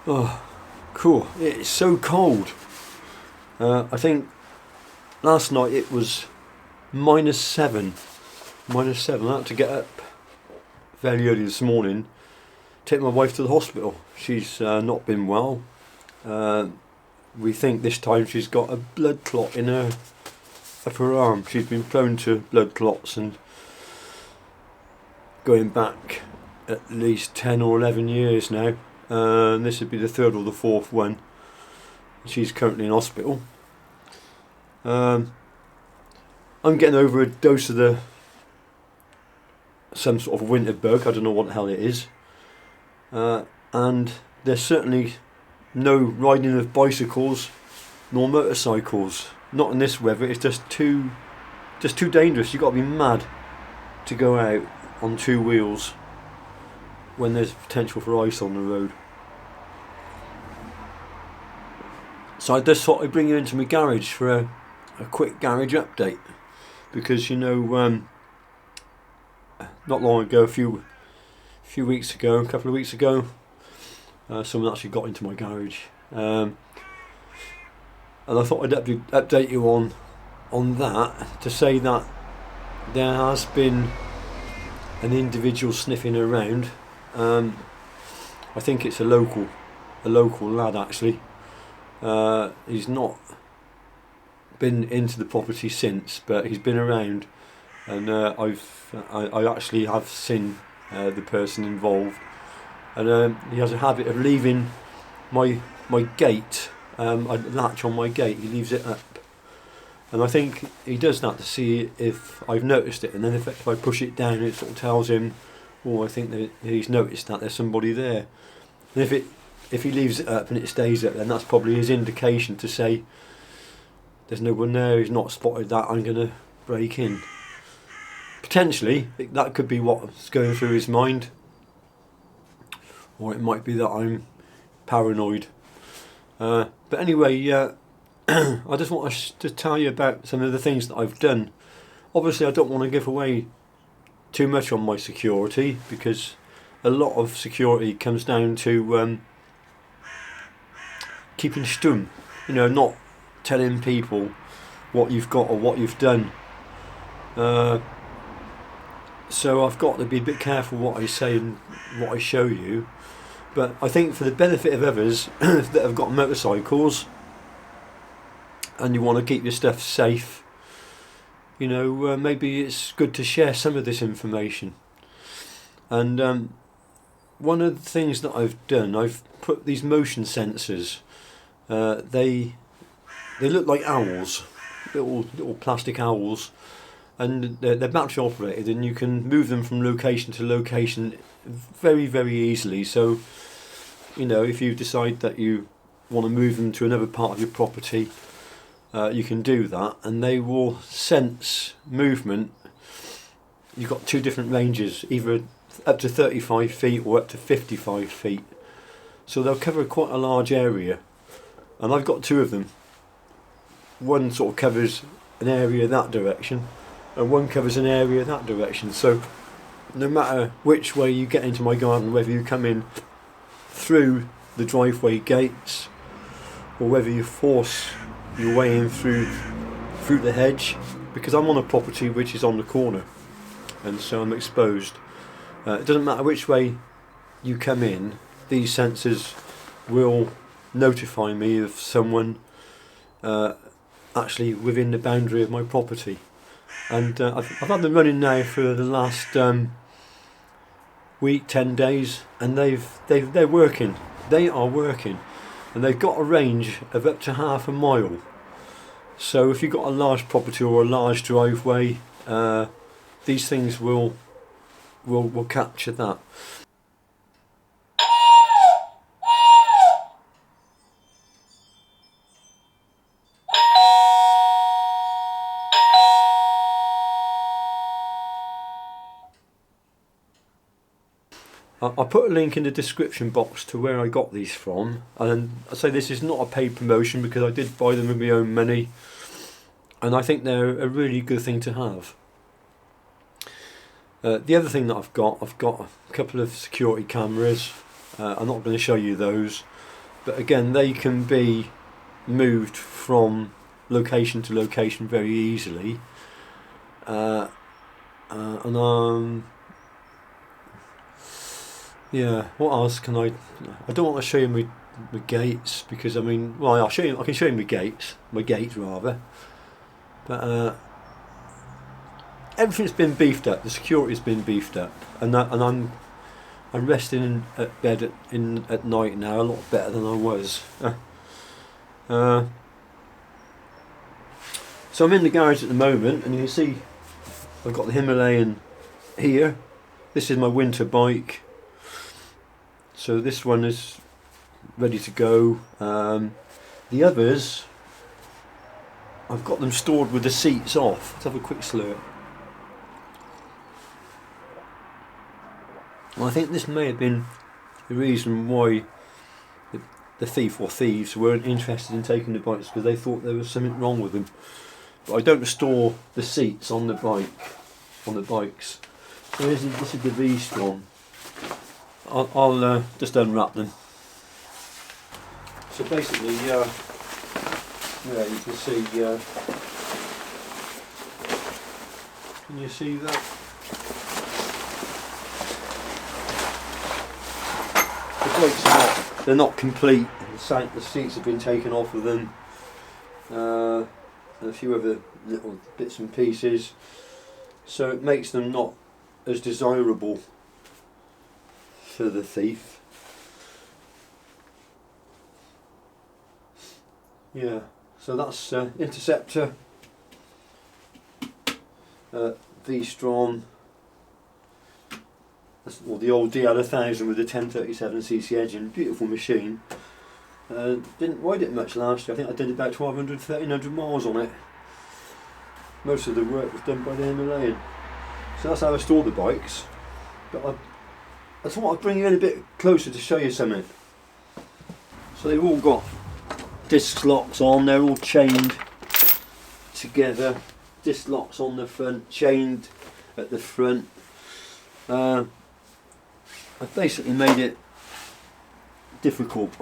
Oh, cool. It's so cold. I think last night it was -7. -7. I had to get up fairly early this morning, take my wife to the hospital. She's not been well. We think this time she's got a blood clot in her upper arm. She's been prone to blood clots and going back at least 10 or 11 years now. This would be the third or the fourth one. She's currently in hospital. I'm getting over a dose of some sort of winter bug. I don't know what the hell it is. And there's certainly no riding of bicycles nor motorcycles. Not in this weather. It's just too dangerous. You've got to be mad to go out on two wheels when there's potential for ice on the road. So I just thought I'd bring you into my garage for a quick garage update, because not long ago, a couple of weeks ago, someone actually got into my garage, and I thought I'd update you on that, to say that there has been an individual sniffing around. I think it's a local lad actually. He's not been into the property since, but he's been around, and I actually have seen the person involved, and he has a habit of leaving my gate. I latch on my gate. He leaves it up, and I think he does that to see if I've noticed it, and then if I push it down, it sort of tells him, oh, I think that he's noticed that there's somebody there. And if he leaves it up and it stays up, then that's probably his indication to say there's no one there, he's not spotted that, I'm going to break in. Potentially, that could be what's going through his mind. Or it might be that I'm paranoid. But anyway, I just want to tell you about some of the things that I've done. Obviously, I don't want to give away too much on my security, because a lot of security comes down to keeping stum, not telling people what you've got or what you've done. So I've got to be a bit careful what I say and what I show you. But I think for the benefit of others that have got motorcycles and you want to keep your stuff safe, maybe it's good to share some of this information. And one of the things that I've done, I've put these motion sensors. They look like owls, little plastic owls, and they're battery operated, and you can move them from location to location very, very easily. So, if you decide that you want to move them to another part of your property, you can do that, and they will sense movement. You've got two different ranges, either up to 35 feet or up to 55 feet. So they'll cover quite a large area. And I've got two of them. One sort of covers an area that direction, and one covers an area that direction. So no matter which way you get into my garden, whether you come in through the driveway gates or whether you force your way in through the hedge, because I'm on a property which is on the corner, and so I'm exposed. It doesn't matter which way you come in, these sensors will notify me of someone actually within the boundary of my property. And I've had them running now for the last week, 10 days, and they're working. They are working, and they've got a range of up to half a mile. So if you've got a large property or a large driveway, these things will capture that. I'll put a link in the description box to where I got these from, and I say this is not a paid promotion because I did buy them with my own money, and I think they're a really good thing to have. The other thing that I've got a couple of security cameras. I'm not going to show you those, but again, they can be moved from location to location very easily. And yeah, what else can I don't want to show you my gates, because I mean, well, I can show you my gates rather, but everything's been beefed up. The security's been beefed up, and I'm resting at bed at night now a lot better than I was. So I'm in the garage at the moment, and you can see I've got the Himalayan here. This is my winter bike. So this one is ready to go. The others, I've got them stored with the seats off. Let's have a quick slurp. Well, I think this may have been the reason why the thief or thieves weren't interested in taking the bikes, because they thought there was something wrong with them. But I don't store the seats on the bikes. So this is the V-Strom. I'll just unwrap them. So basically, yeah, you can see. Can you see that? The bikes they're not complete. The seats have been taken off of them. And a few other little bits and pieces. So it makes them not as desirable for the thief. Yeah, so that's Interceptor, V-Strom, the old DL1000 with the 1037cc engine, beautiful machine. Didn't ride it much last year. I think I did about 1,200, 1,300 miles on it. Most of the work was done by the Himalayan. So that's how I store the bikes. But I thought I'd bring you in a bit closer to show you something. So they've all got disc locks on, they're all chained together. Disc locks on the front, chained at the front. I've basically made it difficult.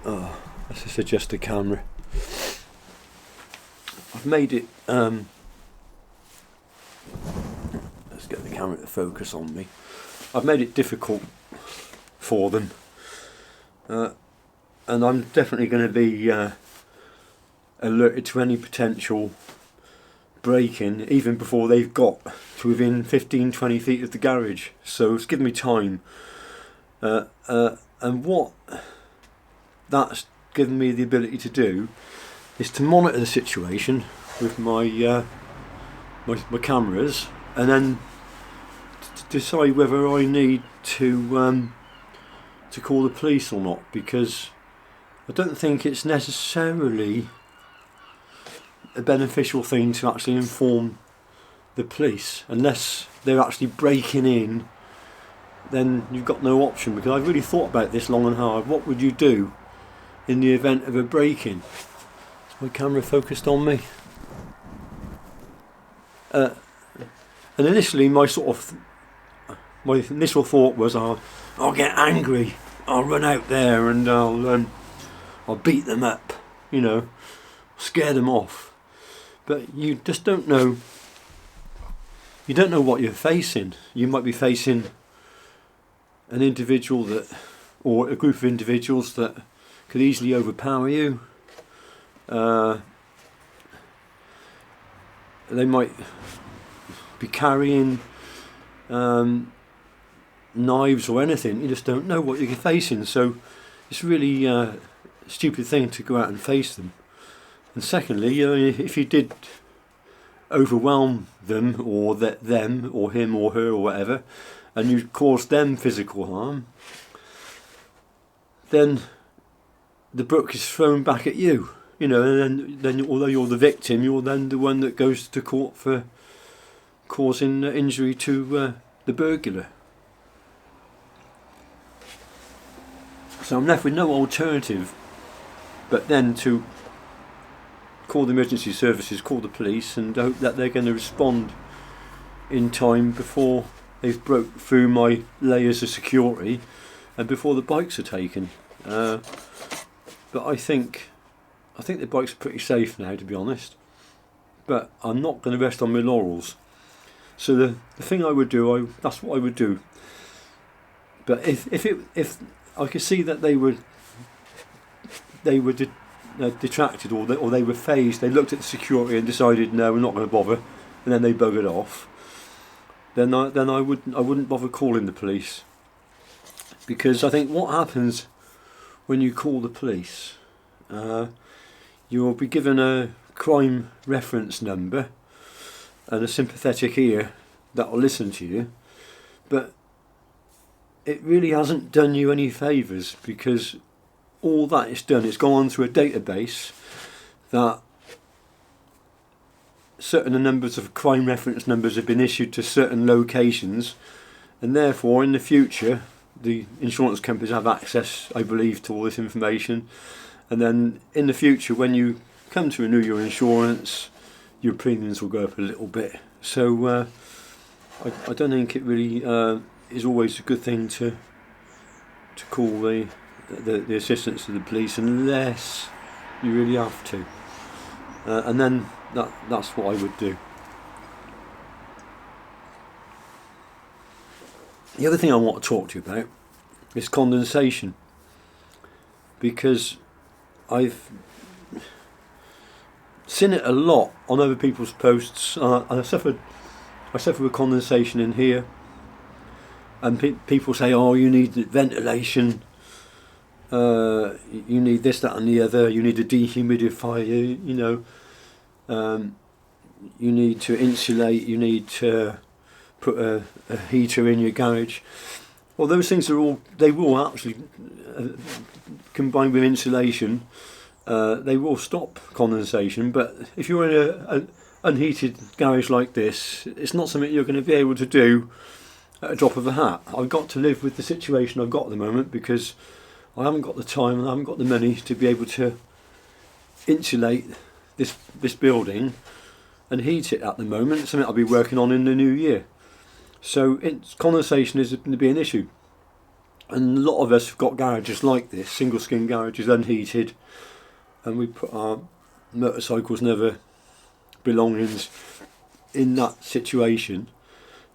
Oh, let's just adjust the camera. I've made it, let's get the camera to focus on me. I've made it difficult for them. And I'm definitely going to be alerted to any potential break-in even before they've got to within 15-20 feet of the garage. So it's given me time. And what that's given me the ability to do is to monitor the situation with my my cameras, and then to decide whether I need to call the police or not, because I don't think it's necessarily a beneficial thing to actually inform the police unless they're actually breaking in. Then you've got no option, because I've really thought about this long and hard. What would you do in the event of a break-in? Is my camera focused on me? And initially my initial thought was I'll get angry, I'll run out there and I'll beat them up, scare them off. But you just don't know. You don't know what you're facing. You might be facing an individual or a group of individuals that could easily overpower you. They might be carrying knives or anything. You just don't know what you're facing. So it's really a stupid thing to go out and face them. And secondly, if you did overwhelm them or him or her or whatever, and you caused them physical harm, then the book is thrown back at you. And then although you're the victim, you're then the one that goes to court for causing injury to the burglar. So I'm left with no alternative but then to call the emergency services, call the police, and hope that they're going to respond in time before they've broke through my layers of security, and before the bikes are taken. But I think the bikes are pretty safe now, to be honest. But I'm not going to rest on my laurels. So the thing I would do, that's what I would do. But if I could see that they were detracted, or they were phased, they looked at the security and decided, no, we're not going to bother, and then they buggered off, then I wouldn't bother calling the police. Because I think what happens when you call the police, you'll be given a crime reference number and a sympathetic ear that will listen to you, but it really hasn't done you any favours, because all that it's done is gone onto a database that certain numbers of crime reference numbers have been issued to certain locations, and therefore in the future the insurance companies have access, I believe, to all this information, and then in the future when you come to renew your insurance, your premiums will go up a little bit. So I don't think it really is always a good thing to call the assistance of the police unless you really have to, and then that's what I would do. The other thing I want to talk to you about is condensation, because I've seen it a lot on other people's posts. I suffer with condensation in here, and people say, "Oh, you need ventilation. You need this, that, and the other. You need a dehumidifier. You need to insulate. You need to put a heater in your garage." Well, those things they will actually, combined with insulation, they will stop condensation. But if you're in an unheated garage like this, it's not something you're going to be able to do at a drop of a hat. I've got to live with the situation I've got at the moment, because I haven't got the time and I haven't got the money to be able to insulate this building and heat it at the moment. It's something I'll be working on in the new year. So condensation is going to be an issue, and a lot of us have got garages like this, single skin garages, unheated, and we put our motorcycles and other belongings in that situation.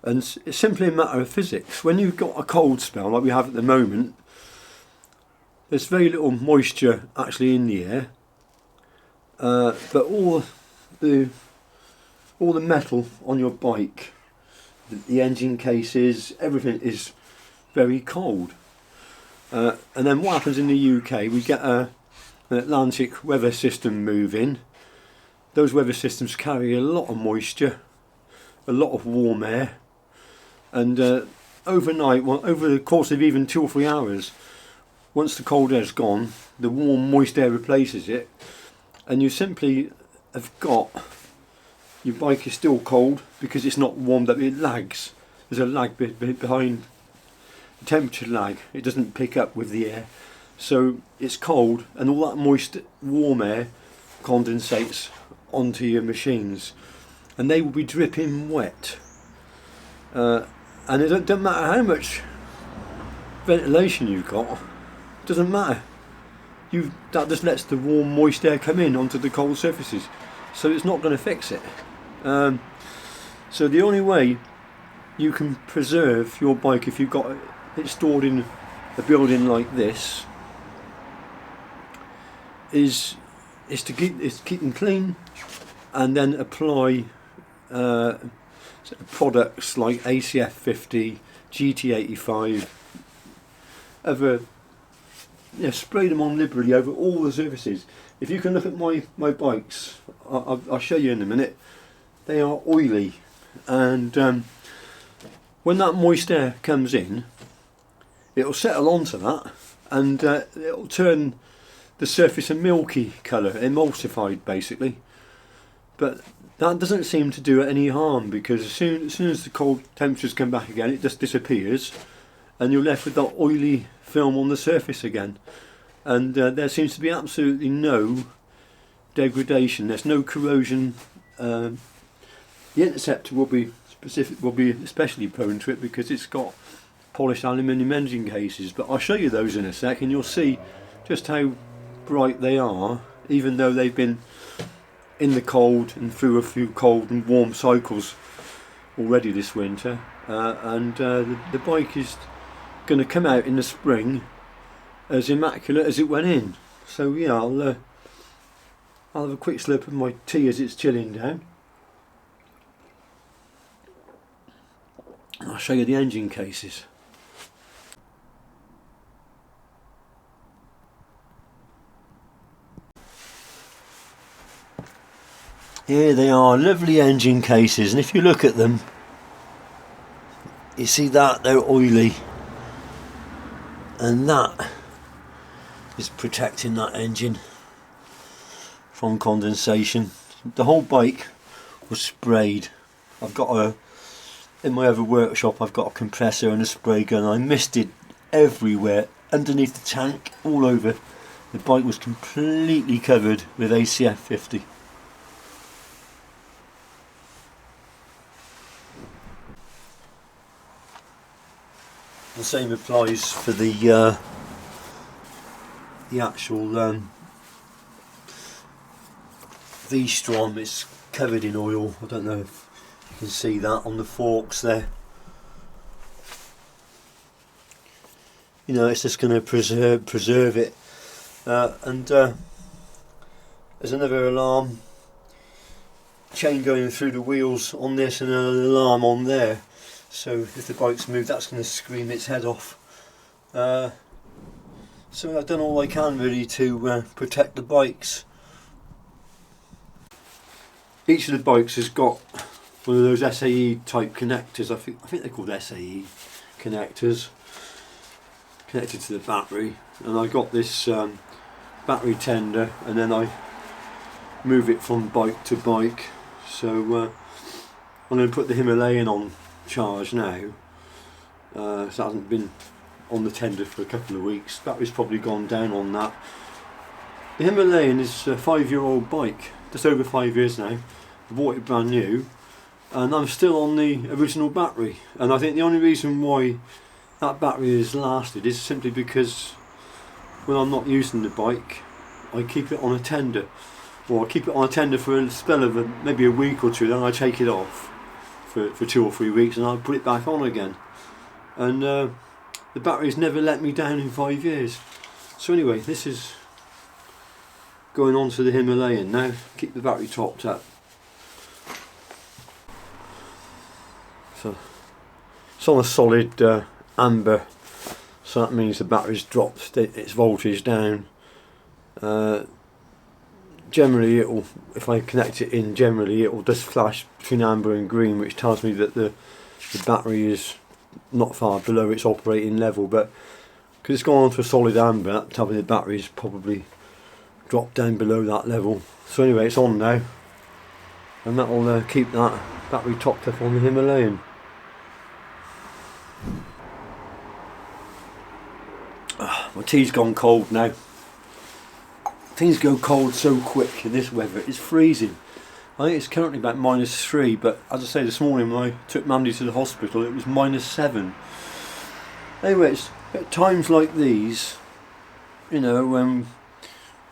And it's simply a matter of physics. When you've got a cold spell like we have at the moment, there's very little moisture actually in the air, but all the metal on your bike, the engine cases, everything is very cold. And then what happens in the UK, we get an Atlantic weather system moving. Those weather systems carry a lot of moisture, a lot of warm air, and overnight, over the course of even 2 or 3 hours, once the cold air's gone, the warm moist air replaces it, and you simply have got, your bike is still cold because it's not warmed up, it lags. There's a lag behind, the temperature lag, it doesn't pick up with the air. So it's cold, and all that moist warm air condensates onto your machines, and they will be dripping wet. And it doesn't matter how much ventilation you've got, doesn't matter. That just lets the warm moist air come in onto the cold surfaces, so it's not going to fix it. So the only way you can preserve your bike, if you've got it stored in a building like this, is to keep them clean, and then apply products like ACF 50, GT85, spray them on liberally over all the surfaces. If you can look at my bikes, I'll show you in a minute, they are oily, and when that moist air comes in, it'll settle onto that, and it'll turn the surface a milky colour, emulsified basically. But that doesn't seem to do it any harm, because as soon as the cold temperatures come back again, it just disappears, and you're left with that oily film on the surface again. And there seems to be absolutely no degradation, there's no corrosion. The interceptor will be will be especially prone to it because it's got polished aluminium engine cases. But I'll show you those in a sec, and you'll see just how bright they are, even though they've been in the cold and through a few cold and warm cycles already this winter. The bike is going to come out in the spring as immaculate as it went in. So yeah, I'll have a quick slurp of my tea as it's chilling down. I'll show you the engine cases. Here they are, lovely engine cases, and if you look at them, you see that they're oily, and that is protecting that engine from condensation. The whole bike was sprayed. In my other workshop I've got a compressor and a spray gun. I misted everywhere, underneath the tank, all over. The bike was completely covered with ACF 50. The same applies for the actual V-Strom. It's covered in oil. I don't know if you can see that on the forks there. You know, it's just going to preserve it. There's another alarm chain going through the wheels on this, and an alarm on there. So if the bike's moved, that's going to scream its head off. So I've done all I can really to protect the bikes. Each of the bikes has got one of those SAE type connectors. I think they're called SAE connectors, connected to the battery. And I got this battery tender, and then I move it from bike to bike. So I'm going to put the Himalayan on charge now. So it hasn't been on the tender for a couple of weeks. Battery's probably gone down on that. The Himalayan is a 5-year-old bike, just over 5 years now. I bought it brand new, and I'm still on the original battery. And I think the only reason why that battery has lasted is simply because when I'm not using the bike, I keep it on a tender, or I keep it on a tender for a spell of maybe a week or two. Then I take it off for 2 or 3 weeks, and I'll put it back on again. And the battery's never let me down in 5 years. So anyway, this is going on to the Himalayan now. Keep the battery topped up. So it's on a solid amber, so that means the battery's dropped its voltage down. Generally, if I connect it in, it will just flash between amber and green, which tells me that the battery is not far below its operating level. But because it's gone on to a solid amber, that tells me the battery's probably dropped down below that level. So anyway, it's on now, and that will keep that battery topped up on the Himalayan. My tea's gone cold now. Things go cold so quick in this weather. It's freezing. I think it's currently about -3, but as I say, this morning when I took Mandy to the hospital, it was -7. Anyway, it's at times like these, you know, when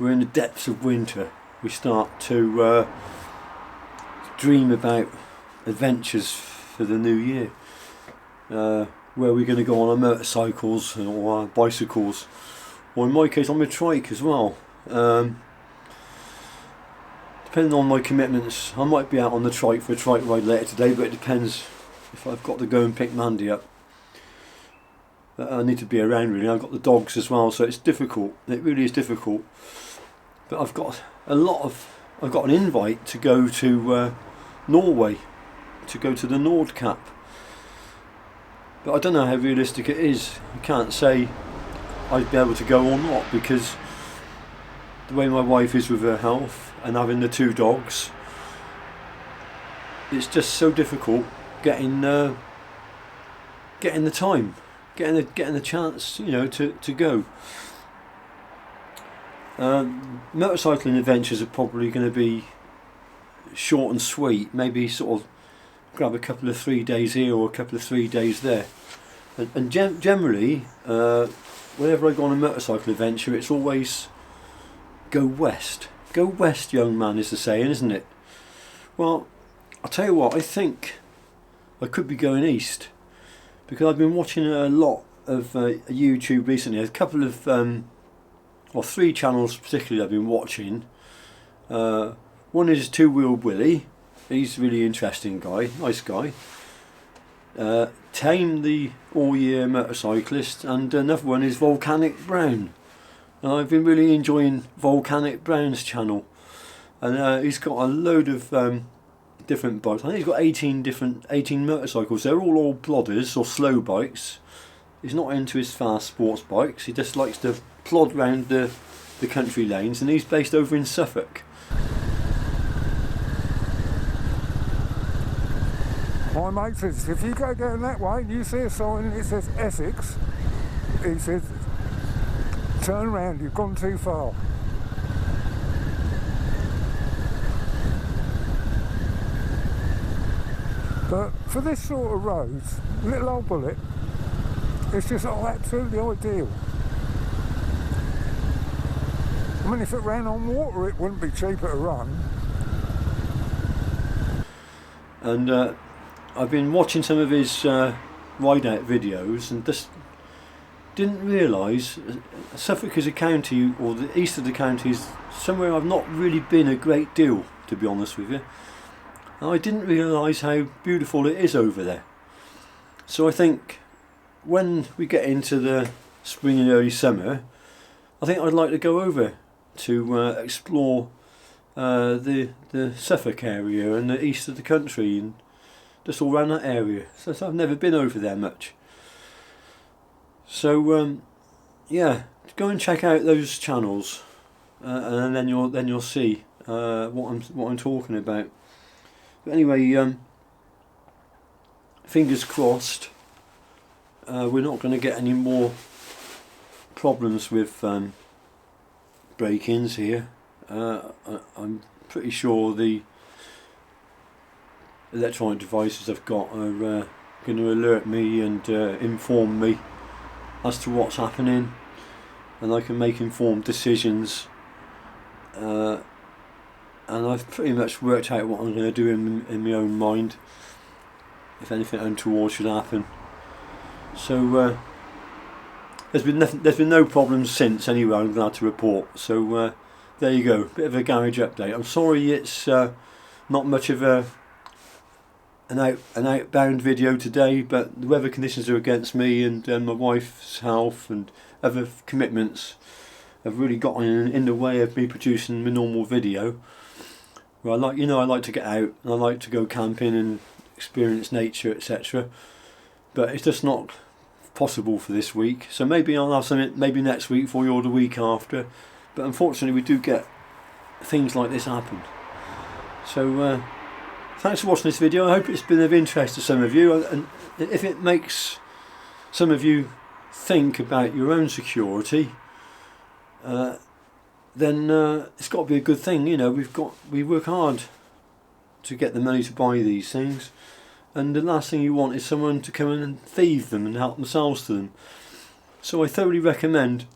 we're in the depths of winter, we start to dream about adventures for the new year. Where we're going to go on our motorcycles or our bicycles, or in my case on my trike as well. Depending on my commitments, I might be out on the trike for a trike ride later today, but it depends if I've got to go and pick Mandy up. I need to be around really. I've got the dogs as well, so it's difficult. It really is difficult. But I've got an invite to go to Norway, to go to the Nordkapp. But I don't know how realistic it is. I can't say I'd be able to go or not, because the way my wife is with her health and having the 2 dogs, it's just so difficult getting the time, getting the chance, you know, to go. Motorcycling adventures are probably going to be short and sweet, maybe sort of grab a couple of 3 days here or a couple of 3 days there. And generally, whenever I go on a motorcycle adventure, it's always go west. Go west, young man, is the saying, isn't it? Well, I'll tell you what, I think I could be going east, because I've been watching a lot of YouTube recently. There's a couple of, or 3 channels particularly I've been watching. One is Two Wheeled Willie. He's a really interesting guy, nice guy. Tame the All Year Motorcyclist, and another one is Volcanic Brown. And I've been really enjoying Volcanic Brown's channel, and he's got a load of different bikes. I think he's got 18 motorcycles. They're all old plodders or slow bikes. He's not into his fast sports bikes. He just likes to plod round the country lanes, and he's based over in Suffolk. My mate says, if you go down that way and you see a sign and it says Essex, he says, turn around, you've gone too far. But for this sort of road, little old Bullet, it's just absolutely ideal. I mean, if it ran on water, it wouldn't be cheaper to run. And I've been watching some of his ride-out videos, and just didn't realise Suffolk is a county, or the east of the county, is somewhere I've not really been a great deal, to be honest with you. And I didn't realise how beautiful it is over there. So I think when we get into the spring and early summer, I think I'd like to go over to explore the Suffolk area and the east of the country, and just all around that area. So I've never been over there much. So yeah, go and check out those channels, and then you'll see what I'm talking about. But anyway, fingers crossed. We're not going to get any more problems with break-ins here. I'm pretty sure the electronic devices I've got are going to alert me and inform me as to what's happening, and I can make informed decisions. And I've pretty much worked out what I'm going to do in my own mind if anything untoward should happen. So there's been no problems since anyway, I'm glad to report. So there you go, bit of a garage update. I'm sorry it's not much of an outbound video today, but the weather conditions are against me, and my wife's health and other commitments have really gotten in the way of me producing my normal video. Well, I like to get out, and I like to go camping and experience nature, etc. But it's just not possible for this week. So maybe I'll have something maybe next week for you, or the week after. But unfortunately, we do get things like this happen. So thanks for watching this video. I hope it's been of interest to some of you, and if it makes some of you think about your own security, then it's got to be a good thing. You know, we work hard to get the money to buy these things, and the last thing you want is someone to come in and thieve them and help themselves to them. So I thoroughly recommend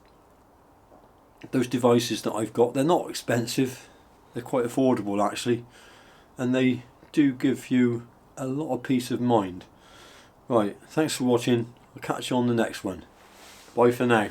those devices that I've got. They're not expensive, they're quite affordable actually, and they do give you a lot of peace of mind. Right, thanks for watching. I'll catch you on the next one. Bye for now.